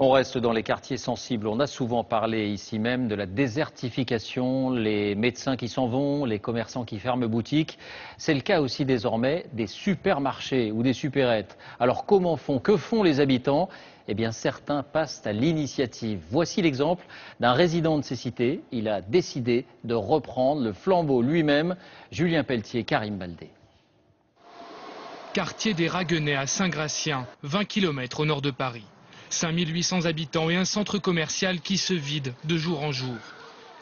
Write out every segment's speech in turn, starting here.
On reste dans les quartiers sensibles. On a souvent parlé ici même de la désertification, les médecins qui s'en vont, les commerçants qui ferment boutique. C'est le cas aussi désormais des supermarchés ou des supérettes. Alors comment font, que font les habitants? Eh bien certains passent à l'initiative. Voici l'exemple d'un résident de ces cités. Il a décidé de reprendre le flambeau lui-même. Julien Pelletier, Karim Baldé. Quartier des Raguenais à Saint-Gratien, 20 km au nord de Paris. 5800 habitants et un centre commercial qui se vide de jour en jour.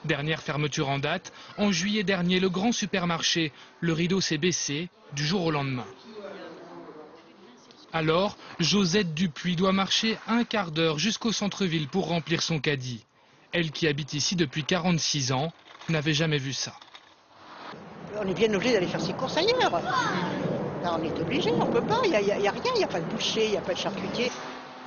Dernière fermeture en date, en juillet dernier, le grand supermarché, le rideau s'est baissé du jour au lendemain. Alors, Josette Dupuis doit marcher un quart d'heure jusqu'au centre-ville pour remplir son caddie. Elle qui habite ici depuis 46 ans, n'avait jamais vu ça. On est bien obligé d'aller faire ses courses ailleurs. Là, on est obligé, on ne peut pas, il n'y a rien, il n'y a pas de boucher, il n'y a pas de charcutier.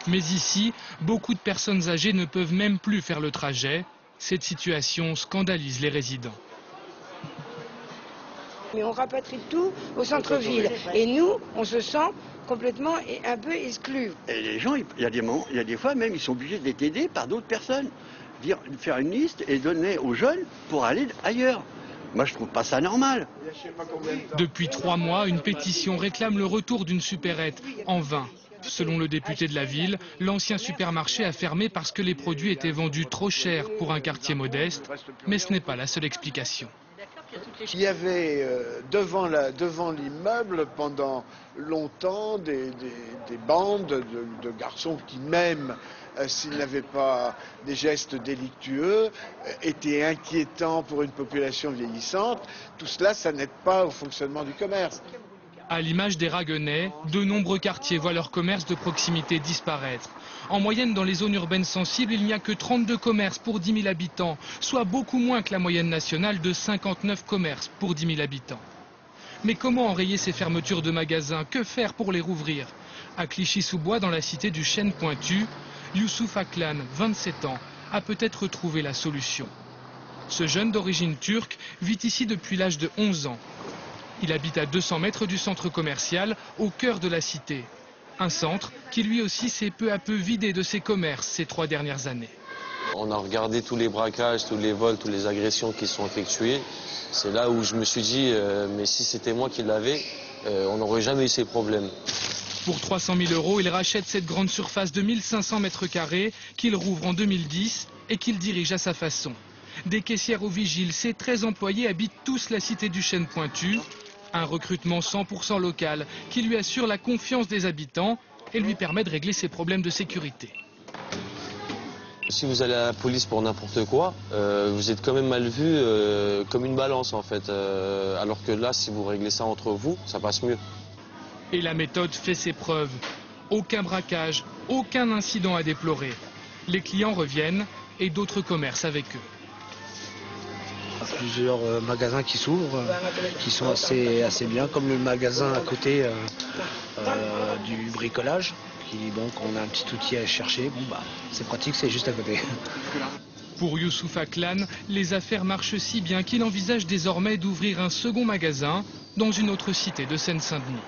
Mais ici, beaucoup de personnes âgées ne peuvent même plus faire le trajet. Cette situation scandalise les résidents. Mais on rapatrie tout au centre-ville. Et nous, on se sent complètement et un peu exclus. Et les gens, il y a des fois même, ils sont obligés d'être aidés par d'autres personnes. Faire une liste et donner aux jeunes pour aller ailleurs. Moi, je trouve pas ça normal. Depuis 3 mois, une pétition réclame le retour d'une supérette, en vain. Selon le député de la ville, l'ancien supermarché a fermé parce que les produits étaient vendus trop cher pour un quartier modeste. Mais ce n'est pas la seule explication. Il y avait devant l'immeuble pendant longtemps des bandes de garçons qui, même s'ils n'avaient pas des gestes délictueux, étaient inquiétants pour une population vieillissante. Tout cela, ça n'aide pas au fonctionnement du commerce. À l'image des Raguenais, de nombreux quartiers voient leur commerce de proximité disparaître. En moyenne, dans les zones urbaines sensibles, il n'y a que 32 commerces pour 10 000 habitants, soit beaucoup moins que la moyenne nationale de 59 commerces pour 10 000 habitants. Mais comment enrayer ces fermetures de magasins? Que faire pour les rouvrir? À Clichy-sous-Bois, dans la cité du Chêne Pointu, Youssouf Aklan, 27 ans, a peut-être trouvé la solution. Ce jeune d'origine turque vit ici depuis l'âge de 11 ans. Il habite à 200 mètres du centre commercial, au cœur de la cité. Un centre qui lui aussi s'est peu à peu vidé de ses commerces ces 3 dernières années. On a regardé tous les braquages, tous les vols, toutes les agressions qui sont effectuées. C'est là où je me suis dit, mais si c'était moi qui l'avais, on n'aurait jamais eu ces problèmes. Pour 300 000 €, il rachète cette grande surface de 1500 mètres carrés qu'il rouvre en 2010 et qu'il dirige à sa façon. Des caissières aux vigiles, ses 13 employés habitent tous la cité du Chêne Pointu. Un recrutement 100% local qui lui assure la confiance des habitants et lui permet de régler ses problèmes de sécurité. Si vous allez à la police pour n'importe quoi, vous êtes quand même mal vu comme une balance en fait. Alors que là, si vous réglez ça entre vous, ça passe mieux. Et la méthode fait ses preuves. Aucun braquage, aucun incident à déplorer. Les clients reviennent et d'autres commerces avec eux. Plusieurs magasins qui s'ouvrent, qui sont assez bien, comme le magasin à côté du bricolage. Bon, quand on a un petit outil à chercher, c'est pratique, c'est juste à côté. Pour Youssouf Aklan, les affaires marchent si bien qu'il envisage désormais d'ouvrir un second magasin dans une autre cité de Seine-Saint-Denis.